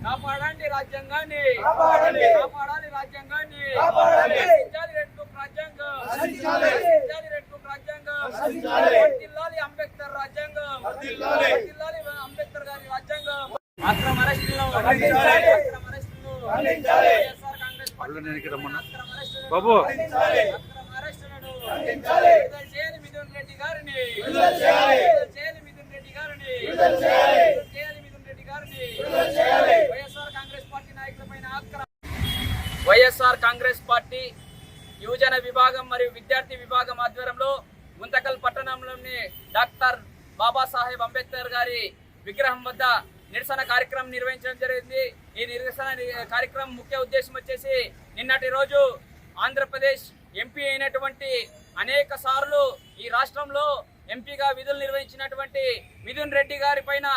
కాపాడండి రాజ్యాంగాన్ని, కాపాడాలి రాజ్యాంగాన్ని, రెడ్ బుక్ రాజ్యాంగం, రెడ్ బుక్ రాజ్యాంగం, వర్ధిల్లాలి అంబేద్కర్ రాజ్యాంగం, వర్ధిల్లాలి అంబేద్కర్ గారి రాజ్యాంగం. అక్రమ అరెస్టులు, వైఎస్ఆర్ కాంగ్రెస్ బాబు అక్రమ అరెస్టులను విడుదల చేయాలి. మిథున్ రెడ్డి గారిని విడుదల చేయాలి. మిథున్ రెడ్డి గారిని విడుదల చేయాలి. మిథున్ రెడ్డి గారిని విడుదల చేయాలి. వైఎస్ఆర్ కాంగ్రెస్ పార్టీ నాయకులపైన వైఎస్ఆర్ కాంగ్రెస్ పార్టీ యువజన విభాగం మరియు విద్యార్థి విభాగం ఆధ్వర్యంలో గుంతకల్ పట్టణంలోని డాక్టర్ బాబాసాహెబ్ అంబేద్కర్ గారి విగ్రహం వద్ద నిరసన కార్యక్రమం నిర్వహించడం జరిగింది. ఈ నిరసన కార్యక్రమం ముఖ్య ఉద్దేశం వచ్చేసి నిన్నటి రోజు ఆంధ్రప్రదేశ్ ఎంపీ అయినటువంటి అనేక సార్లు ఈ రాష్ట్రంలో ఎంపీగా విధులు నిర్వహించినటువంటి మిథున్ రెడ్డి గారి పైన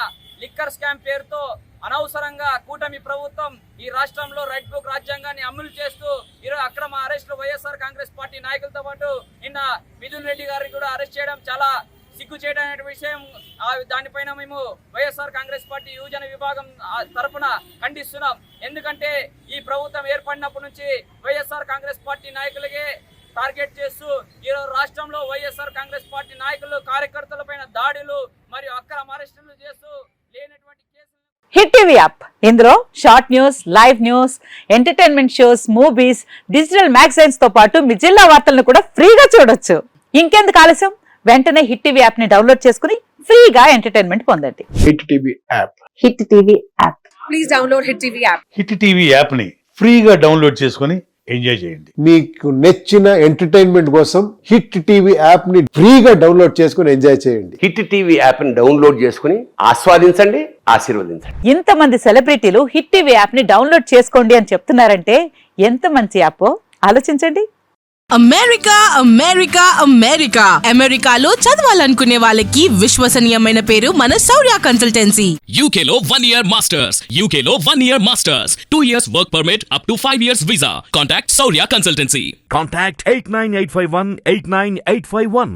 లిక్కర్ స్కామ్ పేరుతో అనవసరంగా కూటమి ప్రభుత్వం ఈ రాష్ట్రంలో రెడ్ బుక్ రాజ్యాంగాన్ని అమలు చేస్తూ ఈరోజు అక్రమ అరెస్టులు వైఎస్ఆర్ కాంగ్రెస్ పార్టీ నాయకులతో పాటు నిన్న మిథున్ రెడ్డి గారిని కూడా అరెస్ట్ చేయడం చాలా సిగ్గు చేయడం విషయం. దానిపైన మేము వైఎస్ఆర్ కాంగ్రెస్ పార్టీ యువజన విభాగం తరఫున ఖండిస్తున్నాం. ఎందుకంటే ఈ ప్రభుత్వం ఏర్పడినప్పటి నుంచి వైఎస్ఆర్ కాంగ్రెస్ పార్టీ నాయకులకే టార్గెట్ చేస్తూ ఈరోజు రాష్ట్రంలో వైఎస్ఆర్ కాంగ్రెస్ పార్టీ నాయకులు కార్యకర్తల పైన దాడులు మరియు అక్రమ అరెస్టులు చేస్తూ లేనటువంటి కేసులు. హిట్ టీవీ యాప్, ఇందులో short news, live news, entertainment shows, movies, digital magazines తో పాటు మీ జిల్లా వార్తలను కూడా ఫ్రీగా చూడొచ్చు. ఇంకెందుకు ఆలస్యం, వెంటనే హిట్ టీవీ యాప్ ని డౌన్లోడ్ చేసుకుని ఫ్రీగా ఎంటర్టైన్మెంట్ పొందండి. Hit TV app, hit TV app, please download hit TV app. Hit TV app ని ఫ్రీగా డౌన్లోడ్ చేసుకుని ఎంజాయ్ చేయండి. మీకు నచ్చిన ఎంటర్టైన్మెంట్ కోసం హిట్ టీవీ యాప్ ని ఫ్రీగా డౌన్లోడ్ చేసుకుని ఎంజాయ్ చేయండి. హిట్ టీవీ యాప్ ని డౌన్లోడ్ చేసుకుని ఆస్వాదించండి, ఆశీర్వదించండి. ఇంతమంది సెలబ్రిటీలు హిట్ టీవీ యాప్ ని డౌన్లోడ్ చేసుకోండి అని చెప్తున్నారంటే ఎంత మంచి యాప్ ఆలోచించండి. అమెరికా అమెరికా అమెరికా అమెరికాలో చదవాలనుకునే వాళ్ళకి విశ్వసనీయమైన పేరు మన శౌర్య కన్సల్టెన్సీ. UK లో 1 year masters, UK లో 1 year masters, 2 years work permit up to 5 years visa. Contact Saurya Consultancy. Contact 89851 89851.